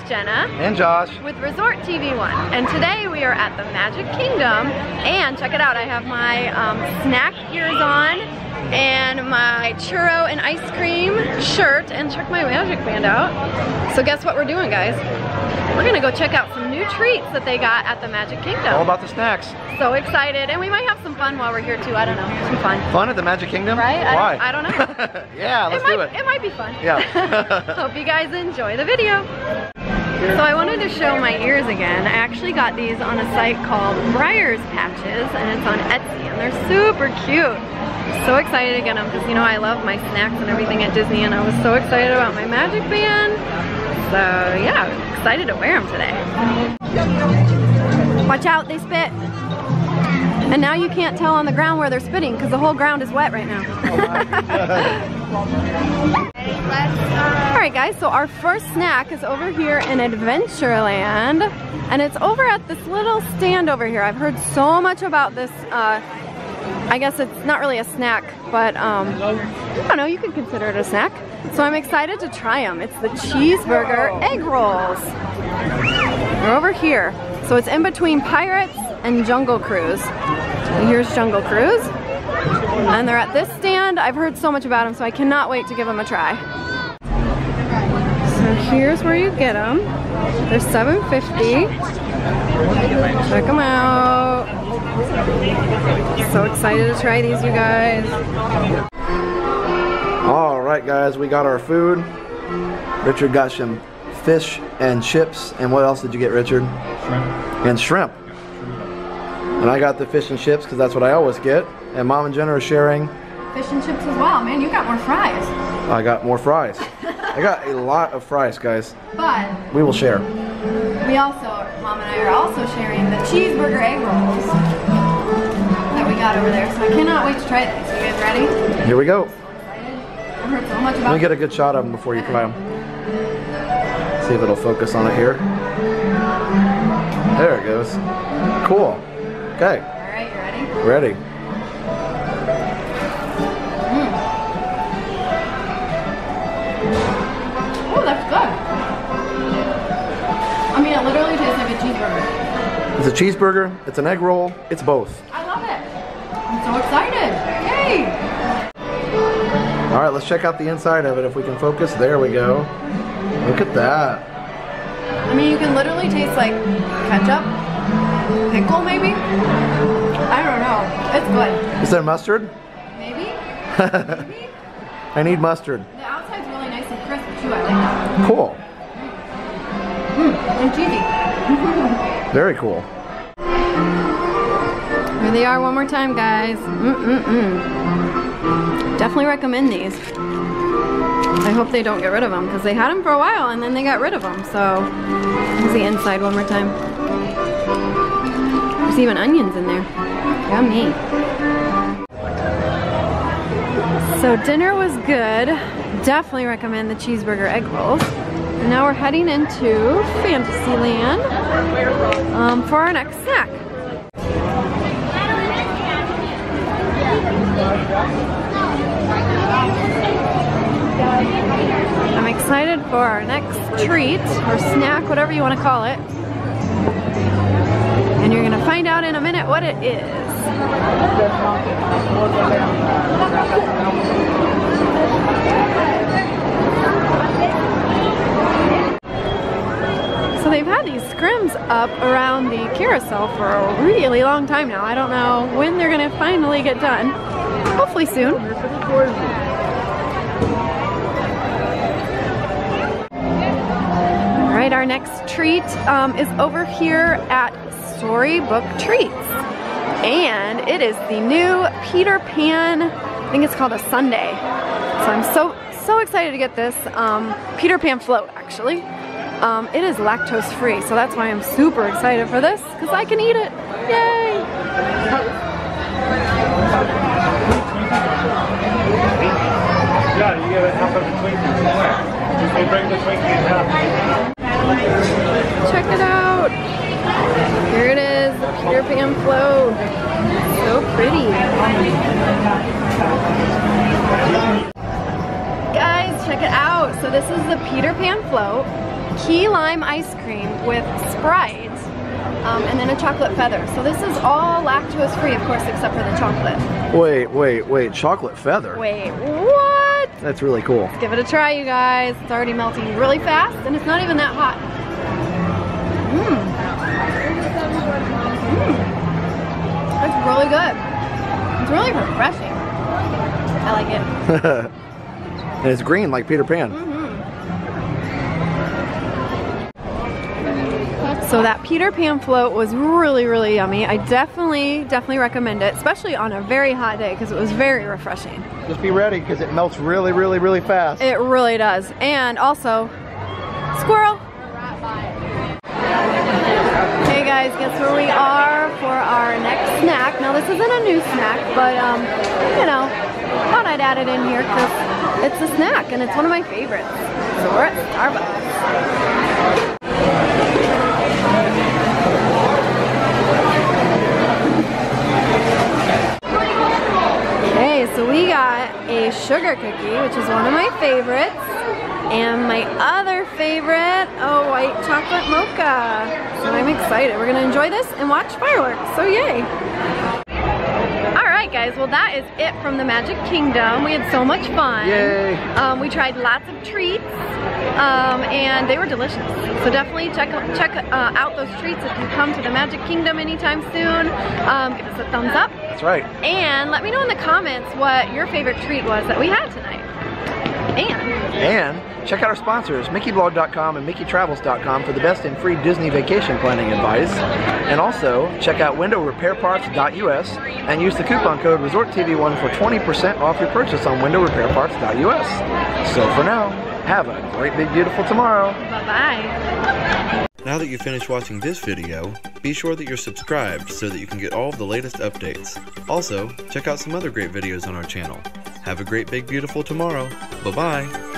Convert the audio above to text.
Jenna and Josh with Resort TV1, and today we are at the Magic Kingdom. And check it out, I have my snack ears on and my churro and ice cream shirt, and check my magic band out. So guess what we're doing, guys? We're gonna go check out some new treats that they got at the Magic Kingdom. all about the snacks. So excited, and we might have some fun while we're here too. I don't know, some fun. Fun at the Magic Kingdom? Right? Why? I don't know. Yeah, let's do it. It might be fun. Yeah. Hope you guys enjoy the video. So I wanted to show my ears again. I actually got these on a site called Briar's Patches, and it's on Etsy, and they're super cute. So excited to get them because, you know, I love my snacks and everything at Disney, and I was so excited about my magic band. So yeah, I'm excited to wear them today. Watch out, they spit. And now you can't tell on the ground where they're spitting because the whole ground is wet right now. Alright guys, so our first snack is over here in Adventureland, and it's over at this little stand over here. I've heard so much about this, I guess it's not really a snack, but I don't know, you could consider it a snack. So I'm excited to try them. It's the Cheeseburger egg rolls. They're over here. So it's in between Pirates and Jungle Cruise. And here's Jungle Cruise. And they're at this stand. I've heard so much about them, so I cannot wait to give them a try. So here's where you get them. They're $7.50. Check them out. So excited to try these, you guys. All right, guys, we got our food. Richard got some fish and chips. And what else did you get, Richard? Shrimp. And shrimp. And I got the fish and chips because that's what I always get. And Mom and Jenna are sharing. Fish and chips as well. Man, you got more fries. I got more fries. I got a lot of fries, guys. But we will share. We also, Mom and I are also sharing the cheeseburger egg rolls that we got over there. So I cannot wait to try these. You guys ready? Here we go. So excited. I've heard so much about Let me get a good shot of them before you try them. See if it'll focus on it here. There it goes. Cool. Okay. Alright, you ready? Ready. Oh, that's good. I mean, it literally tastes like a cheeseburger. It's a cheeseburger, it's an egg roll, it's both. I love it. I'm so excited. Yay! Alright, let's check out the inside of it if we can focus. There we go. Look at that. I mean, you can literally taste like ketchup, pickle maybe? I don't know. It's good. Is there mustard? Maybe? Maybe? I need mustard. The outside's really nice and crisp too. I like that. Cool. And cheesy. Very cool. Here they are one more time, guys. Definitely recommend these. I hope they don't get rid of them because they had them for a while and then they got rid of them. So here's the inside one more time. There's even onions in there. Yummy. So dinner was good. Definitely recommend the cheeseburger egg rolls. And now we're heading into Fantasyland for our next snack. I'm excited for our next treat, or snack, whatever you want to call it. And you're gonna find out in a minute what it is. So they've had these scrims up around the carousel for a really long time now. I don't know when they're gonna finally get done. Hopefully soon. Alright, our next treat is over here at Storybook Treats. And it is the new Peter Pan, I think it's called a sundae. So I'm so excited to get this. Peter Pan float, actually. It is lactose free, so that's why I'm super excited for this, because I can eat it. Yay! Yeah, you get a half of the Twinkies. They bring the Twinkie in half. Check it out! Here it is, the Peter Pan float. So pretty. Guys, check it out. So this is the Peter Pan float. key lime ice cream with Sprite, and then a chocolate feather. So this is all lactose free, of course, except for the chocolate. Wait, chocolate feather? Wait, what? That's really cool. Let's give it a try, you guys. It's already melting really fast, and it's not even that hot. It's really good. It's really refreshing. I like it. And it's green like Peter Pan. So that Peter Pan float was really, really yummy. I definitely recommend it, especially on a very hot day because it was very refreshing. Just be ready because it melts really, really, really fast. It really does. And also, squirrel. Hey guys, guess where we are for our next snack. Now this isn't a new snack, but you know, thought I'd add it in here because it's a snack and it's one of my favorites. So we're at Starbucks. Okay, so we got a sugar cookie, which is one of my favorites. And my other favorite, a white chocolate mocha. So I'm excited. We're gonna enjoy this and watch fireworks, so yay. Alright guys, well that is it from the Magic Kingdom. We had so much fun. Yay. We tried lots of treats, and they were delicious. So definitely check out those treats if you come to the Magic Kingdom anytime soon. Give us a thumbs up. That's right. And let me know in the comments what your favorite treat was that we had tonight. And check out our sponsors, MickeyBlog.com and MickeyTravels.com for the best in free Disney vacation planning advice. And also, check out WindowRepairParts.us and use the coupon code ResortTV1 for 20% off your purchase on WindowRepairParts.us. So for now, have a great, big, beautiful tomorrow. Bye-bye. Now that you've finished watching this video, be sure that you're subscribed so that you can get all of the latest updates. Also, check out some other great videos on our channel. Have a great, big, beautiful tomorrow. Bye-bye.